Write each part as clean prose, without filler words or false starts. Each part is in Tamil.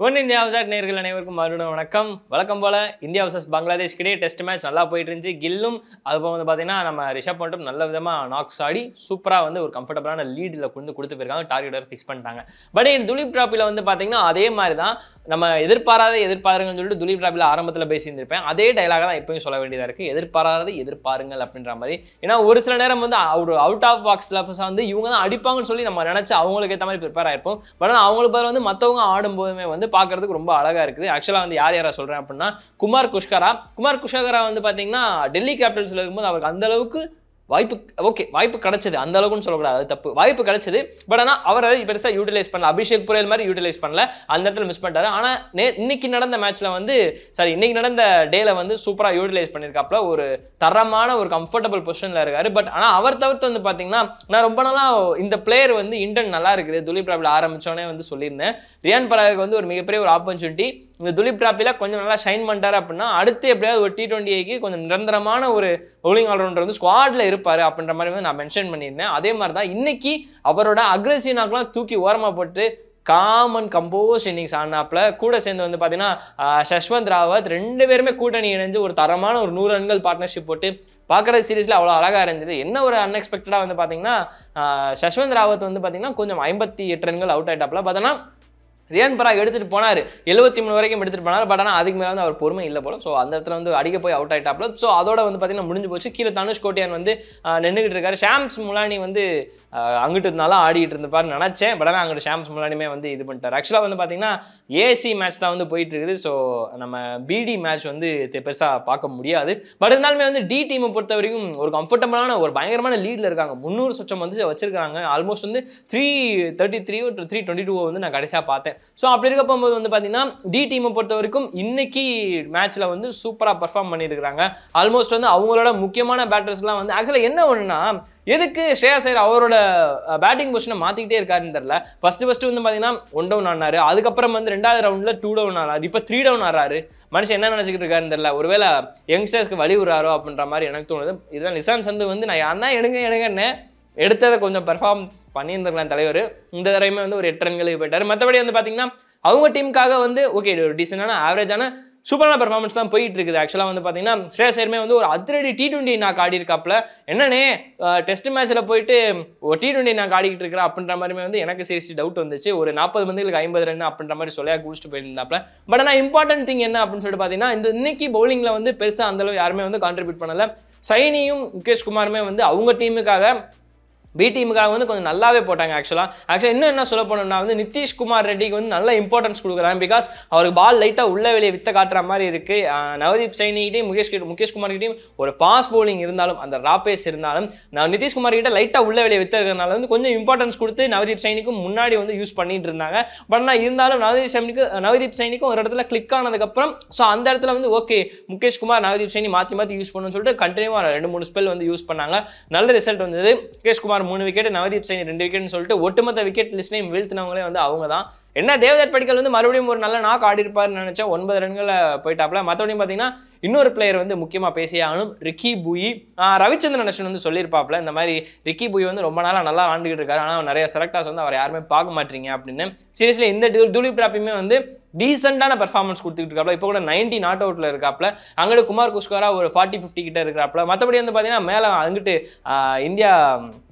ஒன் இந்தியா வர்சஸ் நேயர்கள் அனைவருக்கும் மறுபடியும் வணக்கம். வழக்கம் போல இந்தியா வர்சஸ் பங்களாதேஷ் கிடையே டெஸ்ட் மேட்ச் நல்லா போயிட்டு இருந்துச்சு. கில்லும் அதுபோல் வந்து பார்த்தீங்கன்னா நம்ம ரிஷப் பண்ட்டும் நல்ல விதமாக நாக்ஸ் ஆடி சூப்பராக வந்து ஒரு கம்ஃபர்டபுளான லீடில் கொடுத்து போயிருக்காங்க. டார்கெட்டர் ஃபிக்ஸ் பண்ணிட்டாங்க. பட் துலீப் டிராஃபியில் வந்து பார்த்தீங்கன்னா அதே மாதிரி தான் நம்ம எதிர்பாருங்கன்னு சொல்லிட்டு துலீப் டிராஃபியில் ஆரம்பத்தில் பேசியிருந்திருப்பேன். அதே டைலாக தான் எப்பயும் சொல்ல வேண்டியதாக இருக்குது. எதிர்பாருங்கள் அப்படின்ற மாதிரி. ஏன்னா ஒரு சில நேரம் வந்து ஒரு அவுட் ஆஃப் பாக்ஸ் லெஃப்ஸாக வந்து இவங்க தான் அடிப்பாங்கன்னு சொல்லி நம்ம நினச்சி அவங்களுக்கு ஏற்ற மாதிரி ப்ரிப்பேர் ஆயிருப்போம். பட் ஆனால் அவங்களுக்கு பதில் வந்து மற்றவங்க ஆடும்போதுமே வந்து பார்க்கறதுக்கு ரொம்ப அழகா இருக்குது. ஆக்சுவலாக வந்து யாரை சொல்றேன் அப்படின்னா குமார் குஷ்கரா வந்து பார்த்தீங்கன்னா டெல்லி கேபிட்டல்ஸ்ல இருக்கும்போது அவருக்கு அந்த அளவுக்கு வாய்ப்பு கிடைச்சது. அந்த அளவுக்குன்னு சொல்லக்கூடாது, அது தப்பு. வாய்ப்பு கிடைச்சது. பட் ஆனால் அவரை பெருசாக யூட்டிலைஸ் பண்ணல. அபிஷேக் புரேல் மாதிரி யூட்டிலைஸ் பண்ணல. அந்த இடத்துல மிஸ் பண்ணிட்டாரு. ஆனால் இன்னைக்கு நடந்த மேட்ச்ல வந்து இன்னைக்கு நடந்த டேல வந்து சூப்பராக யூட்டிலைஸ் பண்ணியிருக்காப்ல. ஒரு தரமான ஒரு கம்ஃபர்டபுள் பொசிஷன்ல இருக்காரு. பட் ஆனால் அவர் தவிர்த்து வந்து பார்த்தீங்கன்னா நான் ரொம்ப நாளா இந்த பிளேயர் வந்து இன்டென்ட் நல்லா இருக்குது. துலீப் டிராஃபியில் ஆரம்பிச்சோன்னே வந்து சொல்லியிருந்தேன். ரியான் பராகுக்கு வந்து ஒரு மிகப்பெரிய ஒரு ஆப்பர்ச்சுனிட்டி. இந்த துலீப் டிராஃபியில் கொஞ்சம் நல்லா ஷைன் பண்ணிட்டாரு அப்படின்னா அடுத்து எப்படியாவது ஒரு T20க்கு கொஞ்சம் நிரந்தரமான ஒரு பவுலிங் ஆல்ரவுண்டர் வந்து ஸ்குவாட்ல இருப்பாரு அப்படின்ற மாதிரி வந்து நான் மென்ஷன் பண்ணியிருந்தேன். அதே மாதிரி தான் இன்னைக்கு அவரோட அக்ரெசிவ் நாக்கெல்லாம் தூக்கி ஓரமாக போட்டு காமன் கம்போஸ் இன்னிங்ஸ் ஆனாப்ல. கூட சேர்ந்து வந்து பார்த்தீங்கன்னா யஷ்வந்த் ராவத் ரெண்டு பேருமே கூட்டணி இணைஞ்சு ஒரு தரமான ஒரு 100 ரன்கள் பார்ட்னர்ஷிப் போட்டு பார்க்குற சீரீஸில் அவ்வளோ அழகாக இருந்தது. என்ன ஒரு அன்எக்ஸ்பெக்டடாக வந்து பார்த்தீங்கன்னா யஷ்வந்த் ராவத் வந்து பார்த்தீங்கன்னா கொஞ்சம் 58 ரன்கள் அவுட் ஆகிட்டாப்ல. பார்த்தோன்னா ரியான் பராக் எடுத்துகிட்டு போனார், 73 வரைக்கும் எடுத்துகிட்டு போனார். பட் ஆனால் அதுக்கு மேலே வந்து அவர் பொறுமை இல்லை போல. ஸோ அந்த இடத்துல வந்து அடிக்க போய் அவுட் ஆகிட்டாப்ல. ஸோ அதோட வந்து பார்த்தீங்கன்னா முடிஞ்சு போச்சு. கீழே தனுஷ் கோட்டியான் வந்து நின்றுக்கிட்டு இருக்காரு. ஷாம்ஸ் முலானி வந்து அங்கிட்டு இருந்தாலும் ஆடிட்டு இருந்தப்பாரு நினச்சேன். பட் ஆனால் அங்கிட்டு ஷாம்ஸ் முலானியுமே வந்து இது பண்ணிட்டார். ஆக்சுவலாக வந்து பார்த்தீங்கன்னா ஏசி மேட்ச் தான் வந்து போயிட்டு இருக்குது. ஸோ நம்ம பிடி மேட்ச் வந்து பெருசாக பார்க்க முடியாது. பட் இருந்தாலுமே வந்து டி டீமை பொறுத்த வரைக்கும் ஒரு கம்ஃபர்டபுளான ஒரு பயங்கரமான லீடில் இருக்காங்க. 300 சொச்சம் வந்து வச்சிருக்காங்க. ஆல்மோஸ்ட் வந்து 333 322 வந்து நான் கடைசியாக பார்த்தேன். ஸோ அப்படி இருக்க போகும்போது வந்து பார்த்தீங்கன்னா டி டீமை பொறுத்த வரைக்கும் இன்னைக்கு மேட்ச்ல வந்து சூப்பராக பர்ஃபார்ம் பண்ணியிருக்காங்க. ஆல்மோஸ்ட் வந்து அவங்களோட முக்கியமான பேட்டர்ஸ்லாம் வந்து ஆக்சுவலாக என்ன ஒன்றுனா எதுக்கு ஸ்ரேயாஸ் ஐயர் அவரோட பேட்டிங் பொசிஷனை மாற்றிக்கிட்டே இருக்காருன்னு தெரியல. ஃபர்ஸ்ட் வந்து பார்த்தீங்கன்னா 1 டவுன் ஆனாரு. அதுக்கப்புறம் வந்து 2வது ரவுண்டில் 2 டவுன் ஆனாரு. இப்போ 3 டவுன் ஆறாரு. மனுஷன் என்ன நினச்சிக்கிட்டு இருக்காருன்னு தெரியல. ஒருவேளை யங்ஸ்டர்ஸ்க்கு வழி விடுறாரோ அப்படின்ற மாதிரி எனக்கு தோணுது. இதுதான் நிசான் சந்து வந்து நான் யாருன்னா எடுங்கன்னு எடுத்ததை கொஞ்சம் பெர்ஃபார்ம் பண்ணியிருந்திருக்கலாம் தலைவர். இந்த தடவையுமே வந்து ஒரு 8 ரன்களுக்கு போயிட்டார். மற்றபடி வந்து பார்த்தீங்கன்னா அவங்க டீமுக்காக வந்து ஓகே ஒரு டீசெண்டான ஆவரேஜான சூப்பரான பெர்ஃபார்மன்ஸ் தான் போயிட்டு இருக்குது. ஆக்சுவலாக வந்து பார்த்தீங்கன்னா ஸ்ரேயாஸ் ஐயருமே வந்து ஒரு அதிரடி T20 நாக்கு ஆடி இருக்காப்ல. என்னன்னே டெஸ்ட் மேட்ச்சில் போயிட்டு ஒரு T20 நாக்கு ஆடிக்கிட்டு இருக்கிறா அப்படின்ற மாதிரி வந்து எனக்கு சீரியஸ்லி டவுட் வந்துச்சு. ஒரு 40 பந்துகளுக்கு 50 ரன் அப்படின்ற மாதிரி சொல்லியா குடிச்சிட்டு போயிருந்தாப்ல. பட் ஆனால் இம்பார்ட்டன்ட் திங் என்ன அப்படின்னு சொல்லிட்டு பார்த்தீங்கன்னா இன்னைக்கு பவுலிங்கில் வந்து பெருசாக அந்தளவு யாருமே வந்து கான்ட்ரிபியூட் பண்ணலை. சைனியும் முகேஷ் குமாருமே வந்து அவங்க டீமுக்காக பி டீமுக்காக வந்து கொஞ்சம் நல்லாவே போட்டாங்க. ஆக்சுவலாக இன்னும் என்ன சொல்ல போனோம்னா வந்து நிதிஷ் குமார் ரெட்டிக்கு வந்து நல்ல இம்பார்ட்டன்ஸ் கொடுக்குறாங்க. பிகாஸ் அவருக்கு பால் லைட்டாக உள்ள வெளியே வித்த காட்டுற மாதிரி இருக்கு. நவதீப் சைனிகிட்டையும் முகேஷ் குமார் கிட்டையும் ஒரு ஃபாஸ்ட் பவுலிங் இருந்தாலும் அந்த ராபேஸ் இருந்தாலும் நிதிஷ் குமார் கிட்ட லைட்டாக உள்ள வெளியே வித்த இருக்கிறதுனால வந்து கொஞ்சம் இம்பார்ட்டன்ஸ் கொடுத்து நவதீப் சைனிக்கும் முன்னாடி வந்து யூஸ் பண்ணிட்டு இருந்தாங்க. பட் ஆனால் இருந்தாலும் நவதீப் சைனிக்கும் ஒரு இடத்துல கிளிக் ஆனதுக்கப்புறம் ஸோ அந்த இடத்துல வந்து ஓகே முகேஷ் குமார் நவதீப் சைனி மாற்றி யூஸ் பண்ணணும்னு சொல்லிட்டு கண்டினியூவாக 2-3 ஸ்பெல் வந்து யூஸ் பண்ணாங்க. நல்ல ரிசல்ட் வந்தது. முகேஷ் குமார் 3 விக்கெட், நவதீப் சைனி 2 விக்கெட்னு சொல்லிட்டு ஒட்டுமொத்த விக்கெட் லிஸ்ட்லையும் வீழ்த்தினவங்களே வந்து அவங்க தான். என்ன தேவதத் படிக்கல் வந்து மறுபடியும் ஒரு நல்ல நாக் ஆடி இருப்பாருன்னு நினைச்சா 9 ரன்களை போயிட்டாப்ல. மற்றபடியும் பார்த்தீங்கன்னா இன்னொரு பிளேயர் வந்து முக்கியமாக பேசியே ஆகணும், ரிக்கி பூயி. ரவிச்சந்திரன் அஸ்வின் வந்து சொல்லியிருப்பாப்ல இந்த மாதிரி ரிக்கி பூயி வந்து ரொம்ப நாளாக நல்லா ஆண்டுகிட்டு இருக்காரு. ஆனால் நிறைய செலக்டர்ஸ் வந்து அவர் யாருமே பார்க்க மாட்டீங்க அப்படின்னு. சீரியஸ்லி இந்த துலீப் டிராஃபியுமே வந்து டீசெண்டான பெர்ஃபார்மன்ஸ் கொடுத்துட்டு இருக்காப்ல. இப்போ கூட 90 நாட் அவுட்ல இருக்காப்ல. அங்கிட்டு குமார் குஷ்கரா ஒரு 40-50 கிட்ட இருக்கிறாப்ல. மற்றபடி வந்து பார்த்தீங்கன்னா மேலே அங்கிட்டு இந்தியா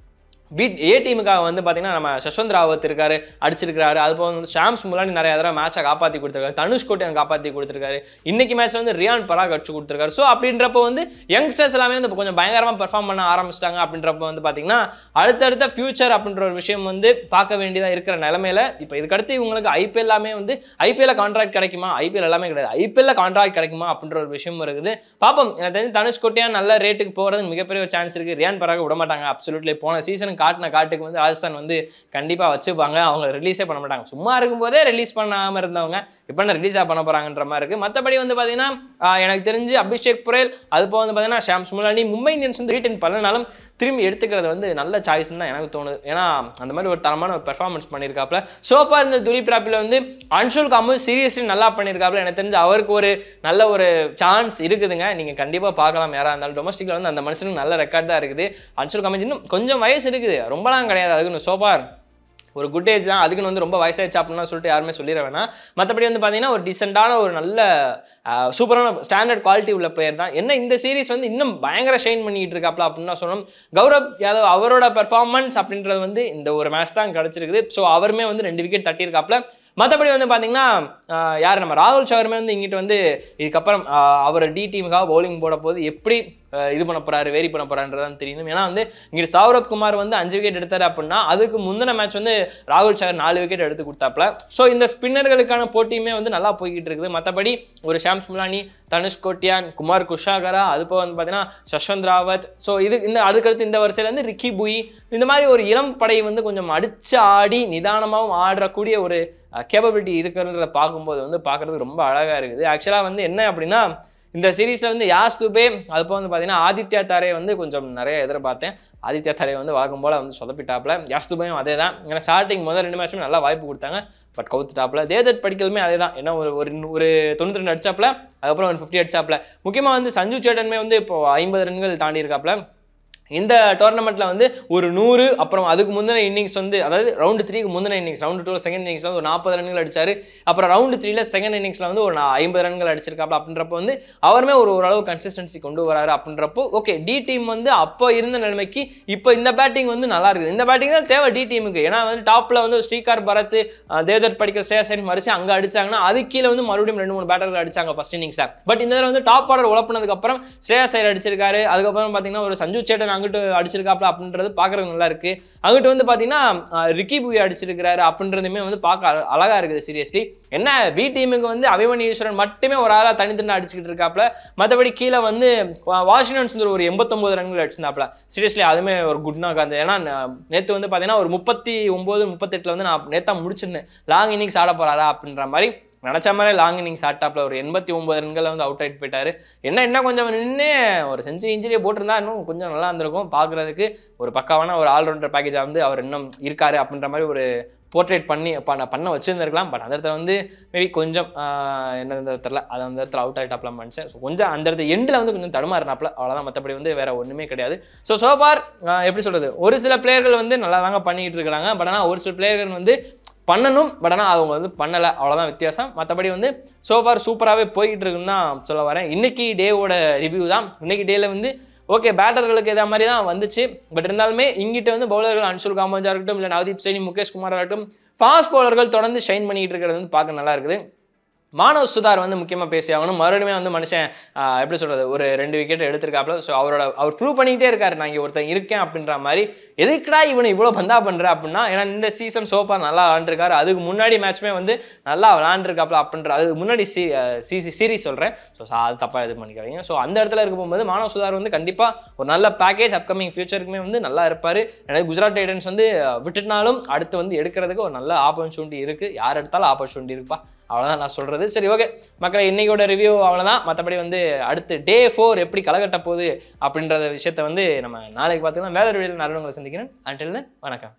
ஏ டீமுக்காக வந்து பார்த்தீங்கன்னா நம்ம யஷ்வந்த் ராவத் இருக்காரு, அடிச்சிருக்காரு. அதுபோக வந்து ஷாம்ஸ் முலானி நிறைய தடவை மேட்சை காப்பாற்றி கொடுத்துருக்காரு. தனுஷ் கோட்டியான் காப்பாற்றி கொடுத்துருக்காரு. இன்னைக்கு மேட்ச்ல வந்து ரியான் பராக் அடிச்சு கொடுத்துருக்காரு. ஸோ அப்படின்றப்போ வந்து யங்ஸ்டர்ஸ் எல்லாமே வந்து கொஞ்சம் பயங்கரமாக பெர்ஃபார்ம் பண்ண ஆரம்பிச்சிட்டாங்க. அப்படின்றப்ப வந்து பார்த்தீங்கன்னா அடுத்தடுத்த ஃபியூச்சர் அப்படின்ற ஒரு விஷயம் வந்து பார்க்க வேண்டியதாக இருக்கிற நிலைமையில இப்போ இதுக்கடுத்து இவங்களுக்கு ஐபிஎல் எல்லாமே வந்து ஐபிஎல்ல கான்ட்ராக்ட் கிடைக்குமா, ஐபிஎல் எல்லாமே கிடையாது, ஐபிஎல்ல கான்ட்ராக்ட் கிடைக்குமா அப்படின்ற ஒரு விஷயம் இருக்குது. பார்ப்போம். எனக்கு தெரிஞ்சு தனுஷ் கோட்டியான் நல்ல ரேட்டுக்கு போகிறதுக்கு மிகப்பெரிய ஒரு சான்ஸ் இருக்குது. ரியான் பராக் விட மாட்டாங்க. அப்சல்யூட்லி போன சீசன் காட்டின காட்டுக்கு வந்து ராஜஸ்தான் வந்து கண்டிப்பாக வச்சுப்பாங்க. அவங்க ரிலீஸே பண்ண மாட்டாங்க. சும்மா இருக்கும்போதே ரிலீஸ் பண்ணாமல் இருந்தவங்க இப்போ என்ன ரிலீஸாக பண்ண போகிறாங்கன்ற மாதிரி இருக்குது. மற்றபடி வந்து பார்த்தீங்கன்னா எனக்கு தெரிஞ்சு அபிஷேக் புரேல் அதுபோக வந்து பார்த்தீங்கன்னா ஷாம்ஸ் முலானி மும்பை இந்தியன்ஸ் வந்து ரீட்டன் பண்ணனாலும் திரும்பி எடுத்துக்கிறது வந்து நல்ல சாய்ஸ்ன்னு தான் எனக்கு தோணுது. ஏன்னா அந்த மாதிரி ஒரு தரமான ஒரு பெர்ஃபார்மன்ஸ் பண்ணியிருக்காப்ல. சோஃபா இந்த துலீப் டிராஃபியில் வந்து அன்ஷுல் காம்பஸ் சீரியஸ்லி நல்லா பண்ணியிருக்காப்ல. எனக்கு தெரிஞ்சு அவருக்கு ஒரு நல்ல ஒரு சான்ஸ் இருக்குதுங்க. நீங்கள் கண்டிப்பாக பார்க்கலாம். யாராக இருந்தாலும் டொமஸ்டிக்கில் வந்து அந்த மனுஷனுக்கு நல்ல ரெக்கார்ட் தான் இருக்குது. அன்ஷுல் காம்பஸ் இன்னும் கொஞ்சம் வயசு இருக்குது, ரொம்பலாம் கிடையாது. அதுக்கு சோஃபா ஒரு குட் ஏஜ் தான், அதுக்குன்னு வந்து ரொம்ப வயசாயிடுச்சு அப்படின்னா சொல்லிட்டு யாருமே சொல்லிட வேணாம். மற்றபடி வந்து பார்த்தீங்கன்னா ஒரு டீசெண்டான ஒரு நல்ல சூப்பரான ஸ்டாண்டர்ட் குவாலிட்டி உள்ள பிளேயர் தான். என்ன இந்த சீரிஸ் வந்து இன்னும் பயங்கர ஷைன் பண்ணிட்டு இருக்காப்ல அப்படின்னு தான் சொல்லணும். கௌரவ் யாதவ் அவரோட பெர்ஃபார்மன்ஸ் அப்படின்றது வந்து இந்த ஒரு மேட்ச் தான் கிடச்சிருக்குது. ஸோ அவருமே வந்து 2 விக்கெட் தட்டியிருக்காப்ல. மற்றபடி வந்து பார்த்தீங்கன்னா யார் நம்ம ராகுல் சவர்மே வந்து இங்கிட்டு வந்து இதுக்கப்புறம் அவர் டி டீமுக்காக பவுலிங் போட போது எப்படி இது பண்ண போறாரு, வேரி பண்ண போறான்றதான் தெரியணும். ஏன்னா வந்து இங்கிட்டு சௌரப் குமார் வந்து 5 விக்கெட் எடுத்தாரு அப்படின்னா அதுக்கு முந்தின மேட்ச் வந்து ராகுல் சகர் 4 விக்கெட் எடுத்து கொடுத்தாப்ல. ஸோ இந்த ஸ்பின்னர்களுக்கான போட்டியுமே வந்து நல்லா போய்கிட்டு இருக்குது. மற்றபடி ஒரு ஷாம்ஸ் முலானி, தனுஷ் கோட்டியான், குமார் குஷாகரா, அது போக வந்து பார்த்தீங்கன்னா சஷ்வந்த் ராவத், ஸோ இது இந்த அதுக்கடுத்து இந்த வரிசையில் வந்து ரிக்கி புயி, இந்த மாதிரி ஒரு இளம் படை வந்து கொஞ்சம் அடிச்சு ஆடி நிதானமாகவும் ஆடக்கூடிய ஒரு கேப்பபிலிட்டி இருக்கிறத பார்க்கும்போது வந்து பார்க்குறதுக்கு ரொம்ப அழகாக இருக்குது. ஆக்சுவலாக வந்து என்ன அப்படின்னா இந்த சீரீஸில் வந்து யாஸ் துபே அதுப்போ வந்து பார்த்தீங்கன்னா ஆதித்யா தாரே வந்து கொஞ்சம் நிறைய எதிர்பார்த்தேன். ஆதித்யா தாரே வந்து வழக்கம் போல் வந்து சொதப்பிட்டாப்ல. யாஸ் துபேயும் அதே தான். ஏன்னா ஸ்டார்டிங் முதல் 2 மேட்சுமே நல்லா வாய்ப்பு கொடுத்தாங்க, பட் கவுத்துட்டாப்ல. தேவதத் படிக்கலுமே அதே தான். ஏன்னா ஒரு 92 அடிச்சாப்ல, அதுக்கப்புறம் ஒரு 50 அடிச்சாப்ல. முக்கியமாக வந்து சஞ்சு சேட்டனுமே வந்து இப்போ 50 ரன்கள் தாண்டி இருக்காப்ல. இந்த டோர்னமெண்ட்டில் வந்து ஒரு 100, அப்புறம் அதுக்கு முந்தின இன்னிங்ஸ் வந்து அதாவது ரவுண்டு 3க்கு முந்தின இன்னிங்ஸ், ரவுண்டு 2 செகண்ட் இன்னிங்ஸில் வந்து ஒரு 40 ரன்கள் அடிச்சார். அப்புறம் ரவுண்டு 3ல செகண்ட் இன்னிங்ஸில் வந்து ஒரு 50 ரன்கள் அடிச்சிருக்காப்ல. அப்படின்றப்போ வந்து அவருமே ஓரளவு கன்சிஸ்டன்சி கொண்டு வராரு. அப்படின்றப்போ ஓகே, டி டீம் வந்து அப்போ இருந்த நிலைமைக்கு இப்போ இந்த பேட்டிங் வந்து நல்லா இருக்குது. இந்த பேட்டிங் தான் தேவை டி டீமுக்கு. ஏன்னா வந்து டாப்பில் வந்து ஸ்ரீகார் பரத், தேவதத் படிக்கல், ஸ்ரேயஸ் ஐயர் மறுச்சு அங்கே அடிச்சாங்கன்னா அது கீழே வந்து மறுபடியும் 2-3 பேட்டர்கள் அடிச்சாங்க ஃபர்ஸ்ட் இன்னிங்ஸில். பட் இந்த வந்து டாப் ஆர்டர் உழப்பினதுக்கப்புறம் ஸ்ரேயஸ் ஐயர் அடிச்சிருக்காரு. அதுக்கப்புறம் பார்த்தீங்கன்னா ஒரு சஞ்சு சேட்டன் அங்கிட்டு அடிச்சிருக்காப்ல அப்படின்றது பார்க்கறதுக்கு நல்லா இருக்கு. அங்கிட்டு வந்து பார்த்தீங்கன்னா ரிக்கி புய் அடிச்சிருக்கிறாரு அப்படின்றதுமே வந்து பார்க்க அழகா இருக்குது. சீரியஸ்லி என்ன பி டீமுக்கு வந்து அபிமன்யு ஈஸ்வரன் மட்டுமே ஒரு ஆளாக தனித்தனி அடிச்சுக்கிட்டு இருக்காப்ல. மற்றபடி கீழே வந்து வாஷிங்டன் சுந்தர் ஒரு 89 ரன்கள் அடிச்சிருந்தாப்ல. சீரியஸ்லி அதுவுமே ஒரு குட் நாக். அந்த ஏன்னா நேற்று வந்து பார்த்தீங்கன்னா ஒரு 39, 38 வந்து நான் நேத்தா முடிச்சிருந்தேன். லாங் இன்னிங்ஸ் ஆட போறாரா அப்படின்ற மாதிரி நினச்ச மாதிரி லாங் இன்னிங்ஸ் ஆட்டாப்ல. ஒரு 89 ரன்களை வந்து அவுட் ஆகிட்டு போயிட்டாரு. என்ன கொஞ்சம் நின்று ஒரு இன்ஜுரியை போட்டிருந்தா இன்னும் கொஞ்சம் நல்லா இருந்திருக்கும். பார்க்குறதுக்கு ஒரு பக்காவான ஒரு ஆல்ரவுண்டர் பேக்கேஜாக வந்து அவர் இன்னும் இருக்காரு அப்படின்ற மாதிரி ஒரு போர்ட்ரேட் பண்ண வச்சுருந்துருக்கலாம். பட் அந்த இடத்துல வந்து மேபி கொஞ்சம் என்ன தெரில, அது அந்த இடத்துல அவுட் ஆகிட்டாப்ல மனுஷன். ஸோ கொஞ்சம் அந்த இடத்துல எண்டில் வந்து கொஞ்சம் தடுமாறினாப்ல, அவ்வளோதான். மற்றபடி வந்து வேறு ஒன்றுமே கிடையாது. சோஃபார் எப்படி சொல்கிறது, ஒரு சில பிளேயர்கள் வந்து நல்லா தாங்க பண்ணிக்கிட்டு இருக்கிறாங்க. பட் ஆனால் ஒரு சில பிளேயர்கள் வந்து பண்ணணும், பட் ஆனால் அவங்க வந்து பண்ணலை, அவ்வளோதான் வித்தியாசம். மற்றபடி வந்து சோஃபார் சூப்பராகவே போய்கிட்டு இருக்குன்னு தான் சொல்ல வரேன். இன்னைக்கு டேவோட ரிவ்யூ தான். இன்னைக்கு டேல வந்து ஓகே பேட்டர்களுக்கு இதே மாதிரி தான் வந்துச்சு. பட் இருந்தாலுமே இங்கிட்ட வந்து பவுலர்கள் அன்சுல் காம்போஜா இருக்கட்டும், இல்லை நவதீப் சைனி, முகேஷ் குமார் ஆகட்டும், ஃபாஸ்ட் பவுலர்கள் தொடர்ந்து ஷைன் பண்ணிட்டு இருக்கிறது வந்து பார்க்க நல்லா இருக்குது. மானவ் சுதார் வந்து முக்கியமாக பேசி ஆகணும். மறுபடியும் வந்து மனுஷன் எப்படி சொல்கிறது, ஒரு 2 விக்கெட் எடுத்திருக்காப்ல. ஸோ அவர் ப்ரூவ் பண்ணிக்கிட்டே இருக்காரு, நான் இங்கே ஒருத்தன் இருக்கேன் அப்படின்ற மாதிரி. எதுக்குடா இவனை இவ்வளோ பந்தா பண்ணுற அப்படின்னா, ஏன்னா இந்த சீசன் சோஃபார் நல்லா விளாண்டுருக்காரு. அதுக்கு முன்னாடி மேட்ச்மே வந்து நல்லா விளாண்டுருக்காப்ல அப்படின்ற, அதுக்கு முன்னாடி சீரீஸ் சொல்கிறேன். ஸோ அது தப்பாக இது பண்ணிக்காதீங்க. ஸோ அந்த இடத்துல இருக்க போகும்போது மானவ் சுதார் வந்து கண்டிப்பாக ஒரு நல்ல பேக்கேஜ் அப்கமிங் ஃபியூச்சருக்குமே வந்து நல்லா இருப்பார். எனக்கு குஜராத் டைட்டன்ஸ் வந்து விட்டுனாலும் அடுத்து வந்து எடுக்கிறதுக்கு ஒரு நல்ல ஆப்பர்ச்சுனிட்டி இருக்குது. யார் எடுத்தாலும் ஆப்பர்ச்சுனிட்டி இருக்குப்பா, அவ்வளோதான் நான் சொல்கிறது. சரி ஓகே மக்களை, இன்னைக்கோட ரிவ்யூ அவ்வளோதான். மற்றபடி வந்து அடுத்து டே 4 எப்படி களைகட்ட போகுது அப்படின்ற விஷயத்தை வந்து நம்ம நாளைக்கு பார்த்துக்கலாம். வேற வீடியோவில் நான் உங்களை சந்திக்கிறேன். அன்டில் தென் வணக்கம்.